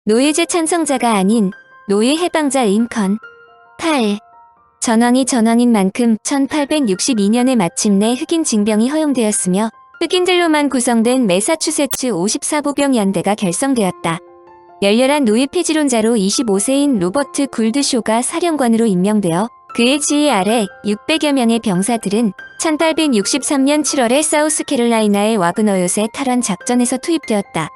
노예제 찬성자가 아닌 노예 해방자 링컨. 8. 전왕이 전왕인 만큼 1862년에 마침내 흑인 징병이 허용되었으며 흑인들로만 구성된 매사추세츠 54보병 연대가 결성되었다. 열렬한 노예 폐지론자로 25세인 로버트 굴드쇼가 사령관으로 임명되어 그의 지휘 아래 600여 명의 병사들은 1863년 7월에 사우스캐롤라이나의 와그너요새 탈환 작전에서 투입되었다.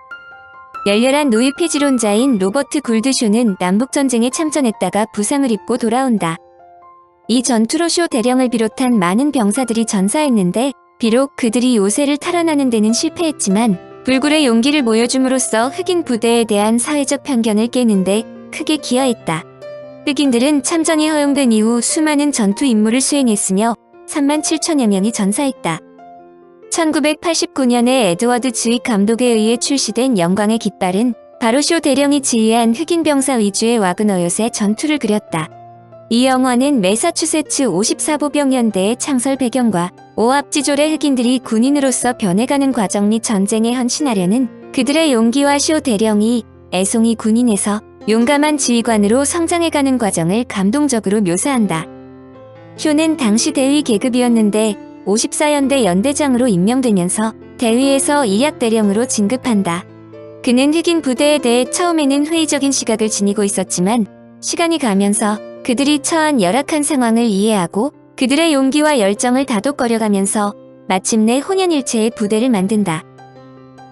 열렬한 노예 폐지론자인 로버트 굴드쇼는 남북전쟁에 참전했다가 부상을 입고 돌아온다. 이 전투로 쇼 대령을 비롯한 많은 병사들이 전사했는데 비록 그들이 요새를 탈환하는 데는 실패했지만 불굴의 용기를 보여줌으로써 흑인 부대에 대한 사회적 편견을 깨는데 크게 기여했다. 흑인들은 참전이 허용된 이후 수많은 전투 임무를 수행했으며 3만 7천여 명이 전사했다. 1989년에 에드워드 즈윅 감독에 의해 출시된 영광의 깃발은 바로 쇼 대령이 지휘한 흑인 병사 위주의 와그너요새 전투를 그렸다. 이 영화는 매사추세츠 54보병 연대의 창설 배경과 오합지졸의 흑인들이 군인으로서 변해가는 과정 및 전쟁에 헌신하려는 그들의 용기와 쇼 대령이 애송이 군인에서 용감한 지휘관으로 성장해가는 과정을 감동적으로 묘사한다. 쇼는 당시 대위 계급이었는데 54연대 연대장으로 임명되면서 대위에서 일약대령으로 진급한다. 그는 흑인 부대에 대해 처음에는 회의적인 시각을 지니고 있었지만 시간이 가면서 그들이 처한 열악한 상황을 이해하고 그들의 용기와 열정을 다독거려가면서 마침내 혼연일체의 부대를 만든다.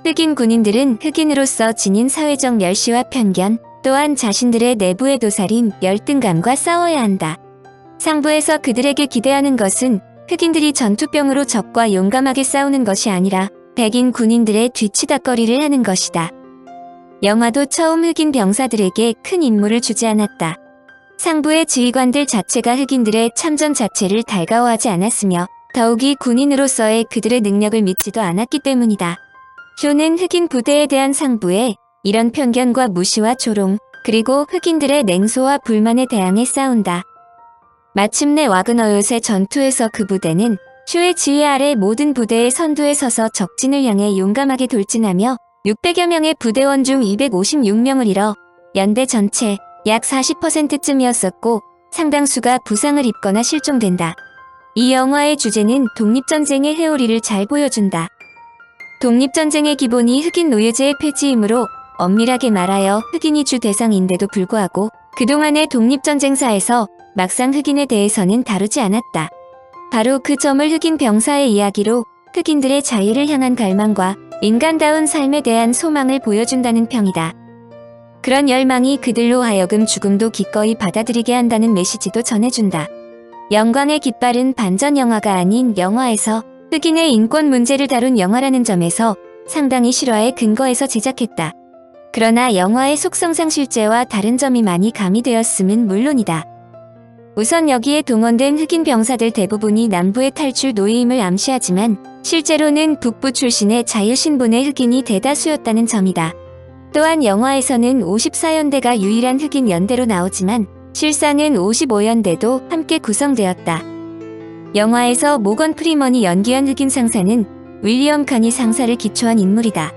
흑인 군인들은 흑인으로서 지닌 사회적 멸시와 편견, 또한 자신들의 내부의 도살인 열등감과 싸워야 한다. 상부에서 그들에게 기대하는 것은 흑인들이 전투병으로 적과 용감하게 싸우는 것이 아니라 백인 군인들의 뒤치다꺼리를 하는 것이다. 영화도 처음 흑인 병사들에게 큰 임무를 주지 않았다. 상부의 지휘관들 자체가 흑인들의 참전 자체를 달가워하지 않았으며 더욱이 군인으로서의 그들의 능력을 믿지도 않았기 때문이다. 쇼는 흑인 부대에 대한 상부의 이런 편견과 무시와 조롱, 그리고 흑인들의 냉소와 불만에 대항해 싸운다. 마침내 와그너요새 전투에서 그 부대는 쇼의 지휘 아래 모든 부대의 선두에 서서 적진을 향해 용감하게 돌진하며 600여 명의 부대원 중 256명을 잃어 연대 전체 약 40%쯤이었었고 상당수가 부상을 입거나 실종된다. 이 영화의 주제는 독립전쟁의 회오리를 잘 보여준다. 독립전쟁의 기본이 흑인 노예제의 폐지이므로 엄밀하게 말하여 흑인이 주 대상인데도 불구하고 그동안의 독립전쟁사에서 막상 흑인에 대해서는 다루지 않았다. 바로 그 점을 흑인 병사의 이야기로 흑인들의 자유를 향한 갈망과 인간다운 삶에 대한 소망을 보여준다는 평이다. 그런 열망이 그들로 하여금 죽음도 기꺼이 받아들이게 한다는 메시지도 전해준다. 영광의 깃발은 반전 영화가 아닌 영화에서 흑인의 인권 문제를 다룬 영화라는 점에서 상당히 실화에 근거해서 제작했다. 그러나 영화의 속성상 실제와 다른 점이 많이 가미되었음은 물론이다. 우선 여기에 동원된 흑인 병사들 대부분이 남부의 탈출 노예임을 암시하지만 실제로는 북부 출신의 자유신분의 흑인이 대다수였다는 점이다. 또한 영화에서는 54연대가 유일한 흑인 연대로 나오지만 실상은 55연대도 함께 구성되었다. 영화에서 모건 프리먼이 연기한 흑인 상사는 윌리엄 칸이 상사를 기초한 인물이다.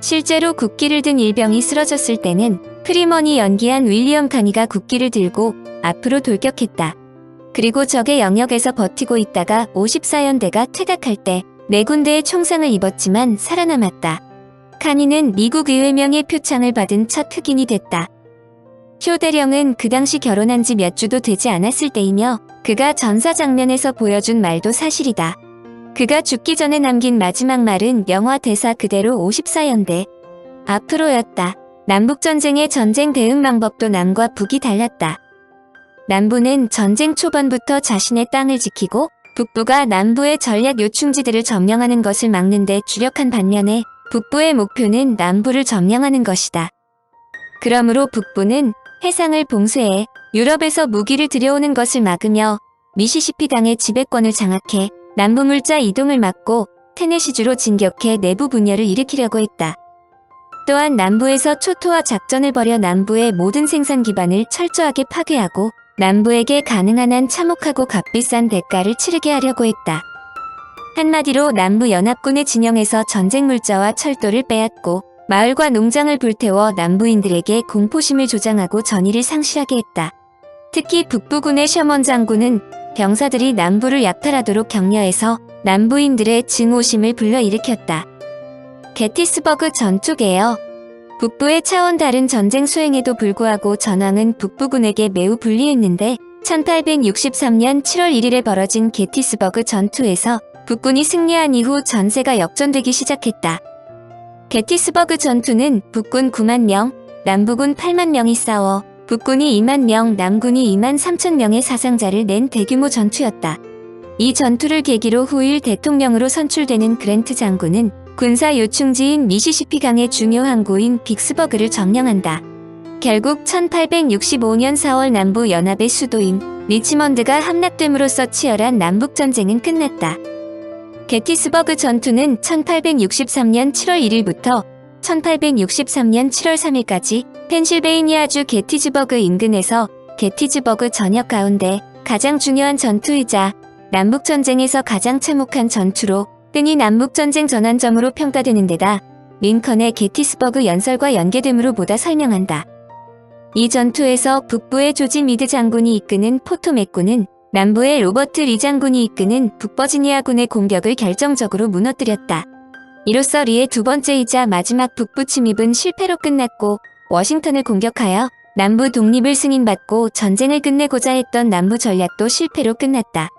실제로 국기를 든 일병이 쓰러졌을 때는 프리먼이 연기한 윌리엄 칸이가 국기를 들고 앞으로 돌격했다. 그리고 적의 영역에서 버티고 있다가 54연대가 퇴각할 때 4군데의 총상을 입었지만 살아남았다. 칸이는 미국 의회명예 표창을 받은 첫 흑인이 됐다. 쇼 대령은 그 당시 결혼한 지 몇 주도 되지 않았을 때이며 그가 전사 장면에서 보여준 말도 사실이다. 그가 죽기 전에 남긴 마지막 말은 영화 대사 그대로 54연대 앞으로였다. 남북전쟁의 전쟁 대응 방법도 남과 북이 달랐다. 남부는 전쟁 초반부터 자신의 땅을 지키고 북부가 남부의 전략 요충지들을 점령하는 것을 막는 데 주력한 반면에 북부의 목표는 남부를 점령하는 것이다. 그러므로 북부는 해상을 봉쇄해 유럽에서 무기를 들여오는 것을 막으며 미시시피강의 지배권을 장악해 남부 물자 이동을 막고 테네시주로 진격해 내부 분열을 일으키려고 했다. 또한 남부에서 초토화 작전을 벌여 남부의 모든 생산 기반을 철저하게 파괴하고 남부에게 가능한 한 참혹하고 값비싼 대가를 치르게 하려고 했다. 한마디로 남부 연합군의 진영에서 전쟁 물자와 철도를 빼앗고 마을과 농장을 불태워 남부인들에게 공포심을 조장하고 전의를 상실하게 했다. 특히 북부군의 셔먼 장군은 병사들이 남부를 약탈하도록 격려해서 남부인들의 증오심을 불러일으켰다. 게티스버그 전투 개요. 북부의 차원 다른 전쟁 수행에도 불구하고 전황은 북부군에게 매우 불리했는데 1863년 7월 1일에 벌어진 게티스버그 전투에서 북군이 승리한 이후 전세가 역전되기 시작했다. 게티스버그 전투는 북군 9만 명, 남부군 8만 명이 싸워 북군이 2만 명, 남군이 2만 3천 명의 사상자를 낸 대규모 전투였다. 이 전투를 계기로 후일 대통령으로 선출되는 그랜트 장군은 군사 요충지인 미시시피 강의 중요 항구인 빅스버그를 점령한다. 결국 1865년 4월 남부 연합의 수도인 리치먼드가 함락됨으로써 치열한 남북전쟁은 끝났다. 게티스버그 전투는 1863년 7월 1일부터 1863년 7월 3일까지 펜실베이니아주 게티즈버그 인근에서 게티즈버그 전역 가운데 가장 중요한 전투이자 남북전쟁에서 가장 참혹한 전투로 흔히 남북전쟁 전환점으로 평가되는 데다 링컨의 게티스버그 연설과 연계됨으로 보다 설명한다. 이 전투에서 북부의 조지 미드 장군이 이끄는 포토맥군은 남부의 로버트 리 장군이 이끄는 북버지니아군의 공격을 결정적으로 무너뜨렸다. 이로써 리의 두 번째이자 마지막 북부 침입은 실패로 끝났고 워싱턴을 공격하여 남부 독립을 승인받고 전쟁을 끝내고자 했던 남부 전략도 실패로 끝났다.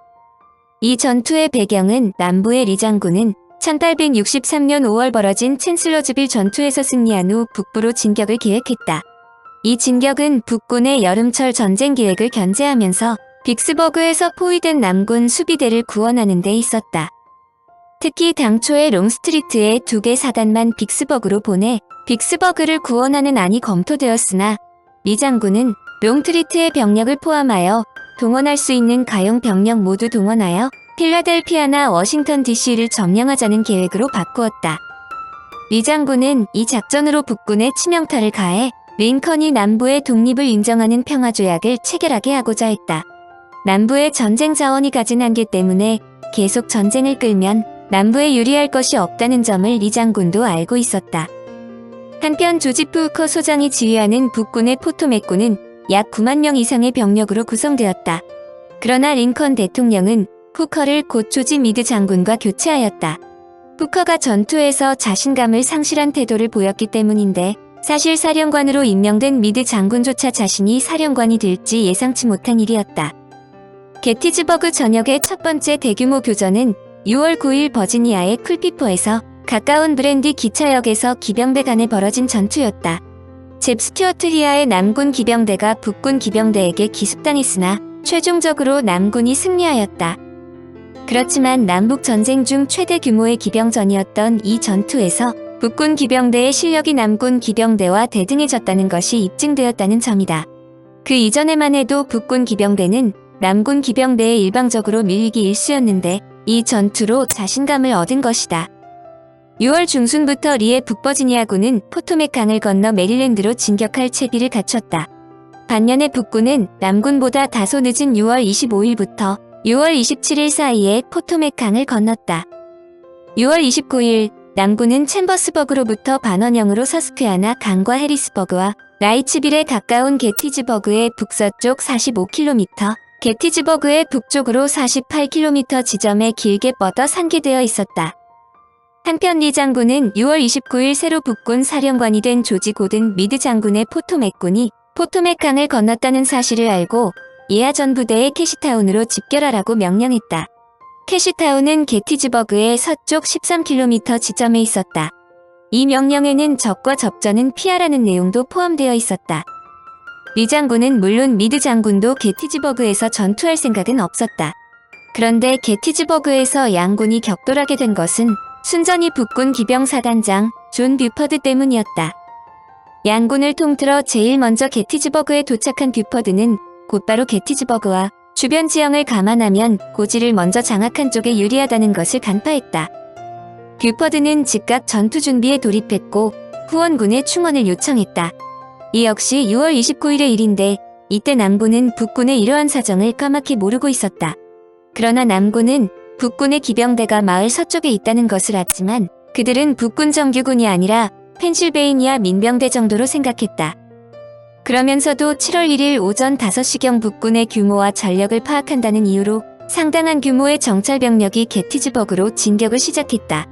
이 전투의 배경은 남부의 리 장군은 1863년 5월 벌어진 챈슬러즈빌 전투에서 승리한 후 북부로 진격을 계획했다. 이 진격은 북군의 여름철 전쟁 계획을 견제하면서 빅스버그에서 포위된 남군 수비대를 구원하는 데 있었다. 특히 당초에 롱스트리트의 2개 사단만 빅스버그로 보내 빅스버그를 구원하는 안이 검토되었으나 리 장군은 롱트리트의 병력을 포함하여 동원할 수 있는 가용 병력 모두 동원하여 필라델피아나 워싱턴 DC를 점령하자는 계획으로 바꾸었다. 리 장군은 이 작전으로 북군에 치명타를 가해 링컨이 남부의 독립을 인정하는 평화조약을 체결하게 하고자 했다. 남부의 전쟁 자원이 가진 한계 때문에 계속 전쟁을 끌면 남부에 유리할 것이 없다는 점을 리 장군도 알고 있었다. 한편 조지프 후커 소장이 지휘하는 북군의 포토맥군은 약 9만 명 이상의 병력으로 구성되었다. 그러나 링컨 대통령은 후커를 곧 조지 미드 장군과 교체하였다. 후커가 전투에서 자신감을 상실한 태도를 보였기 때문인데 사실 사령관으로 임명된 미드 장군조차 자신이 사령관이 될지 예상치 못한 일이었다. 게티즈버그 전역의 첫 번째 대규모 교전은 6월 9일 버지니아의 쿨피포에서 가까운 브랜디 기차역에서 기병대 간에 벌어진 전투였다. 잽 스튜어트 히아의 남군 기병대가 북군 기병대에게 기습당했으나 최종적으로 남군이 승리하였다. 그렇지만 남북 전쟁 중 최대 규모의 기병전이었던 이 전투에서 북군 기병대의 실력이 남군 기병대와 대등해졌다는 것이 입증되었다는 점이다. 그 이전에만 해도 북군 기병대는 남군 기병대에 일방적으로 밀리기 일쑤였는데 이 전투로 자신감을 얻은 것이다. 6월 중순부터 리의 북버지니아군은 포토맥 강을 건너 메릴랜드로 진격할 채비를 갖췄다. 반면에 북군은 남군보다 다소 늦은 6월 25일부터 6월 27일 사이에 포토맥 강을 건넜다. 6월 29일 남군은 챔버스버그로부터 반원형으로 서스퀘아나 강과 해리스버그와 라이츠빌에 가까운 게티즈버그의 북서쪽 45km, 게티즈버그의 북쪽으로 48km 지점에 길게 뻗어 상기되어 있었다. 한편 리 장군은 6월 29일 새로 북군 사령관이 된 조지 고든 미드 장군의 포토맥군이 포토맥 강을 건넜다는 사실을 알고 이하 전부대에 캐시타운으로 집결하라고 명령했다. 캐시타운은 게티즈버그의 서쪽 13km 지점에 있었다. 이 명령에는 적과 접전은 피하라는 내용도 포함되어 있었다. 리 장군은 물론 미드 장군도 게티즈버그에서 전투할 생각은 없었다. 그런데 게티즈버그에서 양군이 격돌하게 된 것은 순전히 북군 기병사단장 존 뷰퍼드 때문이었다. 양군을 통틀어 제일 먼저 게티즈버그에 도착한 뷰퍼드는 곧바로 게티즈버그와 주변 지형을 감안하면 고지를 먼저 장악한 쪽에 유리하다는 것을 간파했다. 뷰퍼드는 즉각 전투 준비에 돌입했고 후원군의 충원을 요청했다. 이 역시 6월 29일의 일인데 이때 남군은 북군의 이러한 사정을 까맣게 모르고 있었다. 그러나 남군은 북군의 기병대가 마을 서쪽에 있다는 것을 알았지만 그들은 북군 정규군이 아니라 펜실베이니아 민병대 정도로 생각했다. 그러면서도 7월 1일 오전 5시경 북군의 규모와 전력을 파악한다는 이유로 상당한 규모의 정찰 병력이 게티즈버그로 진격을 시작했다.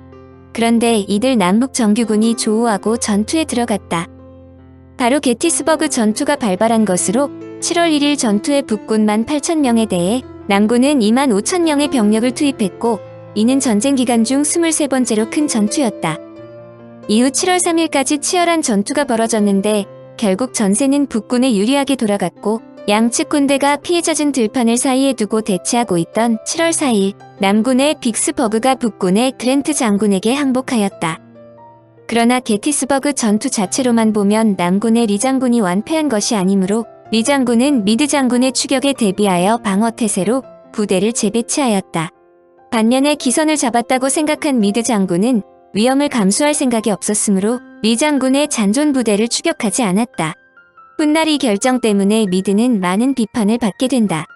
그런데 이들 남북 정규군이 조우하고 전투에 들어갔다. 바로 게티스버그 전투가 발발한 것으로 7월 1일 전투에 북군 18,000명에 대해 남군은 25,000명의 병력을 투입했고 이는 전쟁 기간 중 23번째로 큰 전투였다. 이후 7월 3일까지 치열한 전투가 벌어졌는데 결국 전세는 북군에 유리하게 돌아갔고 양측 군대가 피해 잦은 들판을 사이에 두고 대치하고 있던 7월 4일 남군의 빅스버그가 북군의 그랜트 장군에게 항복하였다. 그러나 게티스버그 전투 자체로만 보면 남군의 리 장군이 완패한 것이 아니므로 리 장군은 미드 장군의 추격에 대비하여 방어태세로 부대를 재배치하였다. 반면에 기선을 잡았다고 생각한 미드 장군은 위험을 감수할 생각이 없었으므로 리 장군의 잔존 부대를 추격하지 않았다. 훗날 이 결정 때문에 미드는 많은 비판을 받게 된다.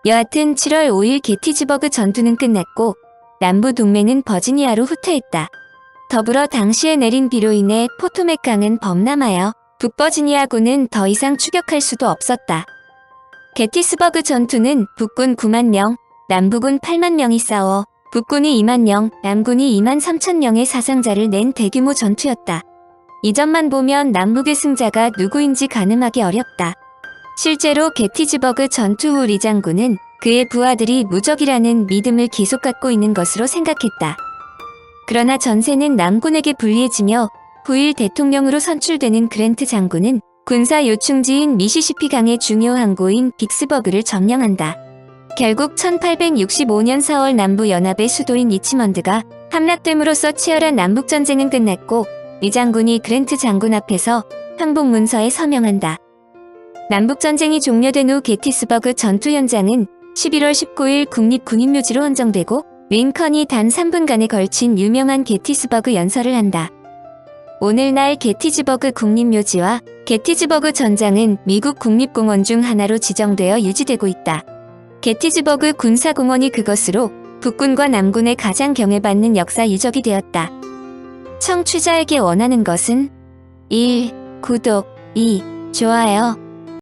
여하튼 7월 5일 게티즈버그 전투는 끝났고 남부 동맹은 버지니아로 후퇴했다. 더불어 당시에 내린 비로 인해 포토맥 강은 범람하여 북버지니아군은 더 이상 추격할 수도 없었다. 게티스버그 전투는 북군 9만 명, 남부군 8만 명이 싸워 북군이 2만 명, 남군이 2만 3천 명의 사상자를 낸 대규모 전투였다. 이 점만 보면 남북의 승자가 누구인지 가늠하기 어렵다. 실제로 게티즈버그 전투 후 리 장군은 그의 부하들이 무적이라는 믿음을 계속 갖고 있는 것으로 생각했다. 그러나 전세는 남군에게 불리해지며 후일 대통령으로 선출되는 그랜트 장군은 군사 요충지인 미시시피 강의 중요 항구인 빅스버그를 점령한다. 결국 1865년 4월 남부연합의 수도인 리치먼드가 함락됨으로써 치열한 남북전쟁은 끝났고 리 장군이 그랜트 장군 앞에서 항복문서에 서명한다. 남북전쟁이 종료된 후 게티스버그 전투 현장은 11월 19일 국립군인묘지로 헌정되고 링컨이 단 3분간에 걸친 유명한 게티스버그 연설을 한다. 오늘날 게티즈버그 국립묘지와 게티즈버그 전장은 미국 국립공원 중 하나로 지정되어 유지되고 있다. 게티즈버그 군사공원이 그것으로 북군과 남군의 가장 경외받는 역사 유적이 되었다. 청취자에게 원하는 것은 1. 구독 2. 좋아요